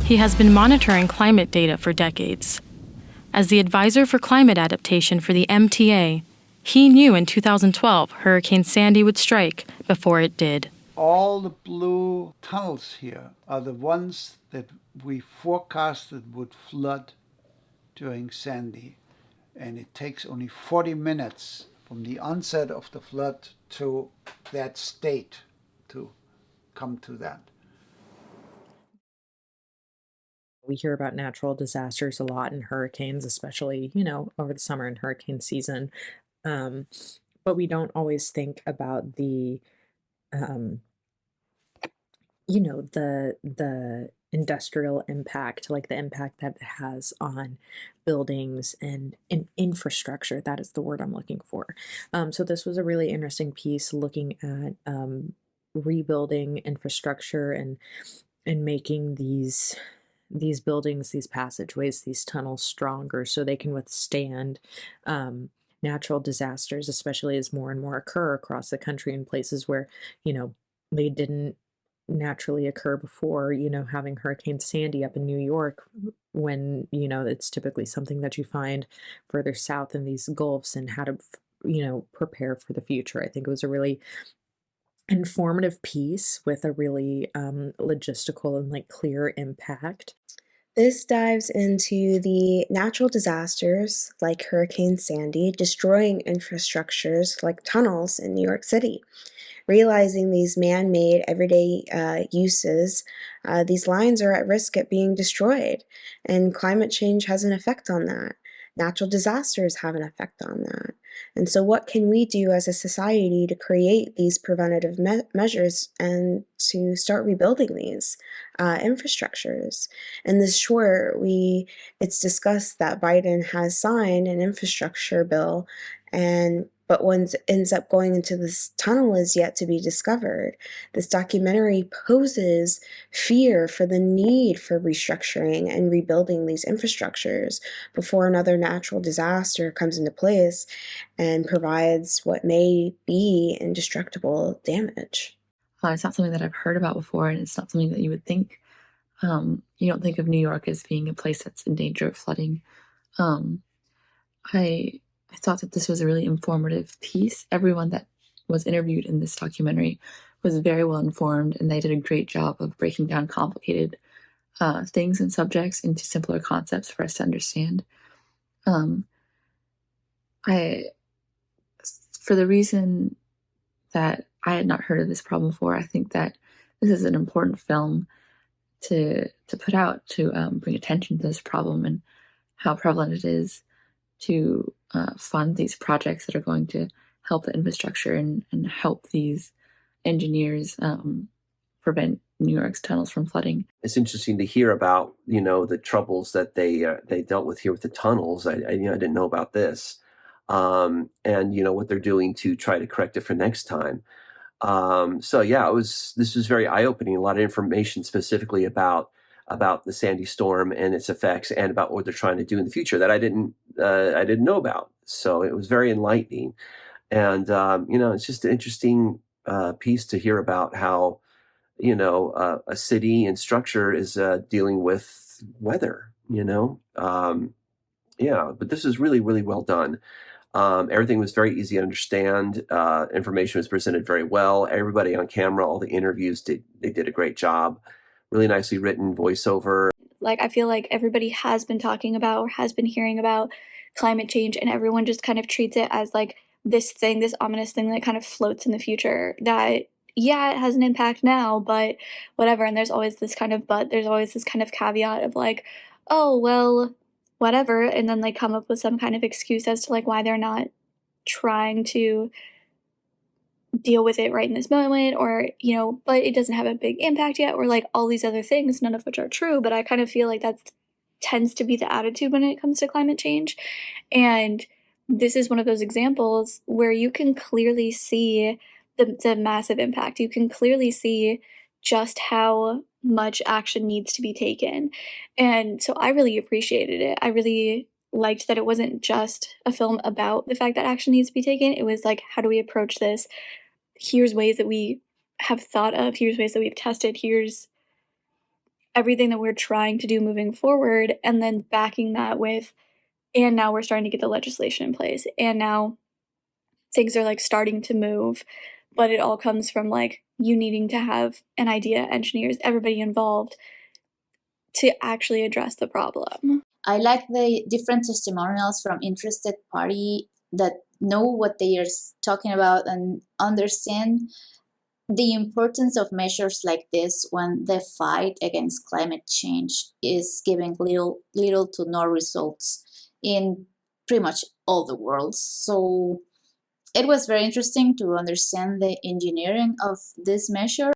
He has been monitoring climate data for decades. As the advisor for climate adaptation for the MTA, he knew in 2012 Hurricane Sandy would strike before it did. All the blue tunnels here are the ones that we forecasted would flood during Sandy. And it takes only 40 minutes from the onset of the flood to that state to come to that. We hear about natural disasters a lot and hurricanes, especially, over the summer and hurricane season. But we don't always think about the the industrial impact, like the impact that it has on buildings and infrastructure. That is the word I'm looking for. So this was a really interesting piece looking at rebuilding infrastructure and making these buildings, these passageways, these tunnels stronger so they can withstand natural disasters, especially as more and more occur across the country in places where, they didn't naturally occur before, having Hurricane Sandy up in New York when, it's typically something that you find further south in these gulfs, and how to, prepare for the future. I think it was a really informative piece with a really logistical and clear impact. This dives into the natural disasters like Hurricane Sandy destroying infrastructures like tunnels in New York City. Realizing these man-made everyday uses, these lines are at risk at being destroyed, and climate change has an effect on that. Natural disasters have an effect on that. And so what can we do as a society to create these preventative measures and to start rebuilding these infrastructures? In this short, it's discussed that Biden has signed an infrastructure bill, but what ends up going into this tunnel is yet to be discovered. This documentary poses fear for the need for restructuring and rebuilding these infrastructures before another natural disaster comes into place and provides what may be indestructible damage. It's not something that I've heard about before, and it's not something that you would think. You don't think of New York as being a place that's in danger of flooding. I thought that this was a really informative piece. Everyone that was interviewed in this documentary was very well informed, and they did a great job of breaking down complicated things and subjects into simpler concepts for us to understand. For the reason that I had not heard of this problem before, I think that this is an important film to put out to bring attention to this problem and how prevalent it is to fund these projects that are going to help the infrastructure and help these engineers prevent New York's tunnels from flooding. It's interesting to hear about, the troubles that they dealt with here with the tunnels. I didn't know about this. And, what they're doing to try to correct it for next time. This was very eye-opening, a lot of information specifically about the Sandy storm and its effects, and about what they're trying to do in the future that I didn't know about. So it was very enlightening. And, it's just an interesting piece to hear about how, a city and structure is dealing with weather, but this is really, really well done. Everything was very easy to understand. Information was presented very well. Everybody on camera, all the interviews, they did a great job. Really nicely written voiceover. I feel like everybody has been talking about or has been hearing about climate change, and everyone just kind of treats it as this ominous thing that kind of floats in the future that, yeah, it has an impact now, but whatever. And there's always this kind of caveat of oh, well, whatever. And then they come up with some kind of excuse as to why they're not trying to deal with it right in this moment, or, but it doesn't have a big impact yet, or all these other things, none of which are true. But I kind of feel like that tends to be the attitude when it comes to climate change. And this is one of those examples where you can clearly see the massive impact. You can clearly see just how much action needs to be taken. And so I really appreciated it. I really liked that it wasn't just a film about the fact that action needs to be taken. It was how do we approach this? Here's ways that we have thought of, here's ways that we've tested, here's everything that we're trying to do moving forward, and then backing that with, and now we're starting to get the legislation in place, and now things are like starting to move, but it all comes from like you needing to have an idea, engineers, everybody involved to actually address the problem. I like the different testimonials from interested party that know what they are talking about and understand the importance of measures like this when the fight against climate change is giving little to no results in pretty much all the world. So it was very interesting to understand the engineering of this measure.